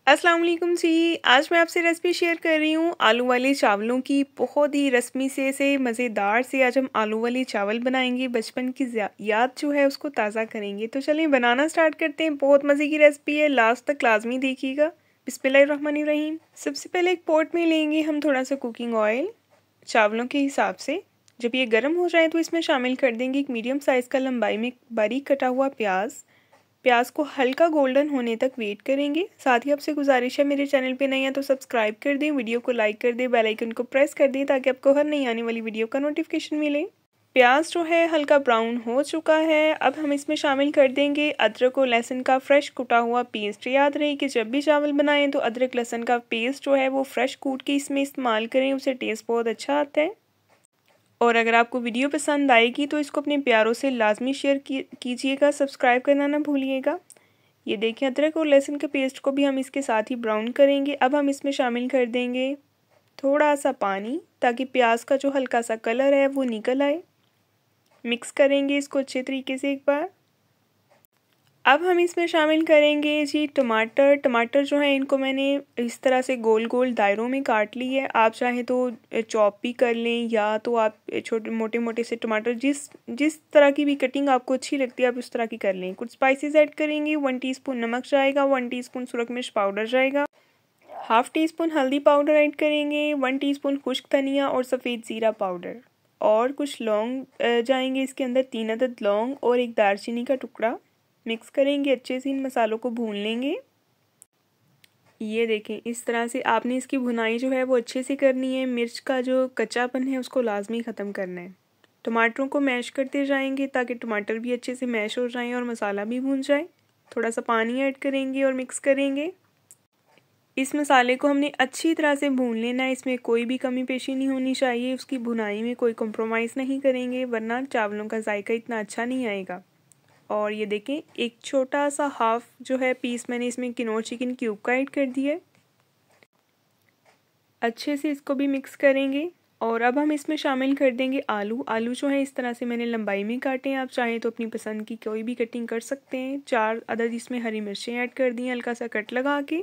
अस्सलाम वालेकुम जी। आज मैं आपसे रेसिपी शेयर कर रही हूँ आलू वाले चावलों की। बहुत ही रस्मी से मज़ेदार से आज हम आलू वाले चावल बनाएंगे। बचपन की याद जो है उसको ताज़ा करेंगे। तो चलिए बनाना स्टार्ट करते हैं। बहुत मज़े की रेसिपी है, लास्ट तक लाजमी देखिएगा। बिस्मिल्लाहिर्रहमानिर्रहीम। सबसे पहले एक पॉट में लेंगे हम थोड़ा सा कुकिंग ऑयल चावलों के हिसाब से। जब ये गर्म हो जाए तो इसमें शामिल कर देंगे एक मीडियम साइज़ का लंबाई में बारीक कटा हुआ प्याज। प्याज को हल्का गोल्डन होने तक वेट करेंगे। साथ ही आपसे गुजारिश है, मेरे चैनल पे नए हैं तो सब्सक्राइब कर दें, वीडियो को लाइक कर दें, बेल आइकन को प्रेस कर दें ताकि आपको हर नई आने वाली वीडियो का नोटिफिकेशन मिले। प्याज जो है हल्का ब्राउन हो चुका है। अब हम इसमें शामिल कर देंगे अदरक और लहसुन का फ्रेश कुटा हुआ पेस्ट। याद रहे कि जब भी चावल बनाएं तो अदरक लहसुन का पेस्ट जो है वो फ्रेश कूट के इसमें इस्तेमाल करें, उससे टेस्ट बहुत अच्छा आता है। और अगर आपको वीडियो पसंद आएगी तो इसको अपने प्यारों से लाजमी शेयर कीजिएगा, सब्सक्राइब करना ना भूलिएगा। ये देखिए अदरक और लहसुन के पेस्ट को भी हम इसके साथ ही ब्राउन करेंगे। अब हम इसमें शामिल कर देंगे थोड़ा सा पानी ताकि प्याज का जो हल्का सा कलर है वो निकल आए। मिक्स करेंगे इसको अच्छे तरीके से एक बार। अब हम इसमें शामिल करेंगे जी टमाटर। टमाटर जो है इनको मैंने इस तरह से गोल गोल दायरों में काट ली है। आप चाहें तो चॉप भी कर लें या तो आप छोटे मोटे मोटे से टमाटर जिस तरह की भी कटिंग आपको अच्छी लगती है आप उस तरह की कर लें। कुछ स्पाइसेस ऐड करेंगे। 1 टीस्पून नमक जाएगा, 1 टीस्पून सुरख मिर्च पाउडर जाएगा, हाफ टी स्पून हल्दी पाउडर ऐड करेंगे, 1 टीस्पून खुश्क धनिया और सफ़ेद ज़ीरा पाउडर, और कुछ लौंग जाएंगे इसके अंदर, 3 अदद लौंग और एक दालचीनी का टुकड़ा। मिक्स करेंगे अच्छे से, इन मसालों को भून लेंगे। ये देखें इस तरह से आपने इसकी भुनाई जो है वो अच्छे से करनी है। मिर्च का जो कच्चापन है उसको लाजमी ख़त्म करना है। टमाटरों को मैश करते जाएंगे ताकि टमाटर भी अच्छे से मैश हो जाएं और मसाला भी भून जाए। थोड़ा सा पानी ऐड करेंगे और मिक्स करेंगे। इस मसाले को हमने अच्छी तरह से भून लेना है, इसमें कोई भी कमी पेशी नहीं होनी चाहिए। उसकी भुनाई में कोई कॉम्प्रोमाइज़ नहीं करेंगे वरना चावलों का जायका इतना अच्छा नहीं आएगा। और ये देखें एक छोटा सा हाफ जो है पीस मैंने इसमें किनोर चिकन क्यूब का ऐड कर दिया है। अच्छे से इसको भी मिक्स करेंगे। और अब हम इसमें शामिल कर देंगे आलू। आलू जो है इस तरह से मैंने लंबाई में काटे हैं, आप चाहें तो अपनी पसंद की कोई भी कटिंग कर सकते हैं। 4 अदद इसमें हरी मिर्चें ऐड कर दी हल्का सा कट लगा के।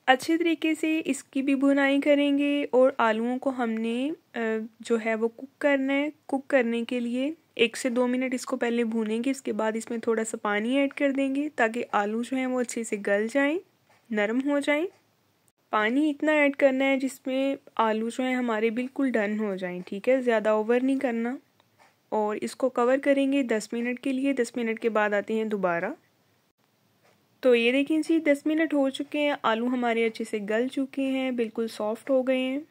अच्छे तरीके से इसकी भी भुनाई करेंगे और आलूओं को हमने जो है वो कुक करना है। कुक करने के लिए 1 से 2 मिनट इसको पहले भूनेंगे। इसके बाद इसमें थोड़ा सा पानी ऐड कर देंगे ताकि आलू जो हैं वो अच्छे से गल जाएं, नरम हो जाएं। पानी इतना ऐड करना है जिसमें आलू जो हैं हमारे बिल्कुल डन हो जाएं, ठीक है, ज़्यादा ओवर नहीं करना। और इसको कवर करेंगे 10 मिनट के लिए। 10 मिनट के बाद आते हैं दोबारा। तो ये देखिए जी 10 मिनट हो चुके हैं, आलू हमारे अच्छे से गल चुके हैं, बिल्कुल सॉफ्ट हो गए हैं।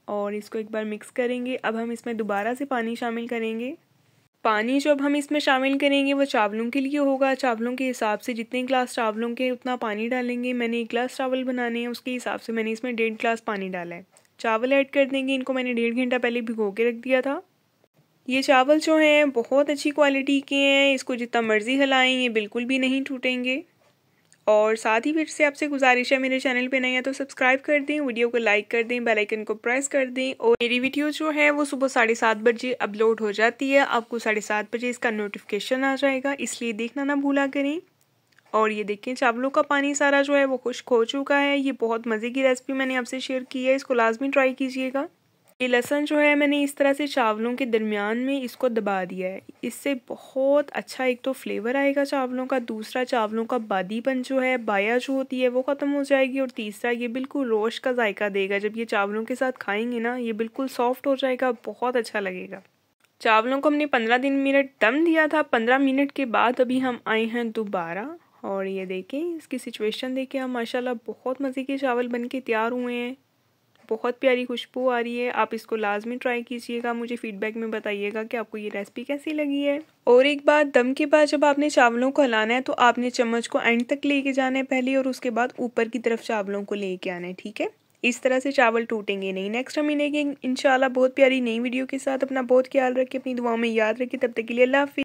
और इसको एक बार मिक्स करेंगे। अब हम इसमें दोबारा से पानी शामिल करेंगे। पानी जो अब हम इसमें शामिल करेंगे वो चावलों के लिए होगा। चावलों के हिसाब से जितने गिलास चावलों के उतना पानी डालेंगे। मैंने 1 गिलास चावल बनाने हैं, उसके हिसाब से मैंने इसमें 1.5 गिलास पानी डाला है। चावल ऐड कर देंगे। इनको मैंने 1.5 घंटा पहले भिगो के रख दिया था। ये चावल जो हैं बहुत अच्छी क्वालिटी के हैं, इसको जितना मर्ज़ी हिलाएं ये बिल्कुल भी नहीं टूटेंगे। और साथ ही फिर से आपसे गुजारिश है, मेरे चैनल पे नए हैं तो सब्सक्राइब कर दें, वीडियो को लाइक कर दें, बेल आइकन को प्रेस कर दें। और मेरी वीडियो जो है वो सुबह 7:30 बजे अपलोड हो जाती है। आपको 7:30 बजे इसका नोटिफिकेशन आ जाएगा, इसलिए देखना ना भूला करें। और ये देखें चावलों का पानी सारा जो है वो खुश्क हो चुका है। ये बहुत मज़े की रेसिपी मैंने आपसे शेयर की है, इसको लाजमी ट्राई कीजिएगा। ये लहसुन जो है मैंने इस तरह से चावलों के दरमियान में इसको दबा दिया है। इससे बहुत अच्छा एक तो फ्लेवर आएगा चावलों का, दूसरा चावलों का बादीपन जो है, बाया जो होती है वो ख़त्म हो जाएगी, और तीसरा ये बिल्कुल रोश का जायका देगा। जब ये चावलों के साथ खाएंगे ना ये बिल्कुल सॉफ्ट हो जाएगा, बहुत अच्छा लगेगा। चावलों को हमने 15 मिनट दम दिया था। 15 मिनट के बाद अभी हम आए हैं दोबारा। और ये देखें इसकी सिचुएशन देखें, हम माशाल्लाह बहुत मज़े के चावल बन के तैयार हुए हैं। बहुत प्यारी खुशबू आ रही है। आप इसको लाजमी ट्राई कीजिएगा, मुझे फीडबैक में बताइएगा कि आपको ये रेसिपी कैसी लगी है। और एक बात, दम के बाद जब आपने चावलों को हिलाना है तो आपने चम्मच को एंड तक लेके जाना है पहले, और उसके बाद ऊपर की तरफ चावलों को लेके आना है, ठीक है। इस तरह से चावल टूटेंगे नहीं। नेक्स्ट हम मिलेंगे इंशाल्लाह बहुत प्यारी नई वीडियो के साथ। अपना बहुत ख्याल रखें, अपनी दुआओं में याद रखें। तब तक के लिए अल्लाह हाफिज़।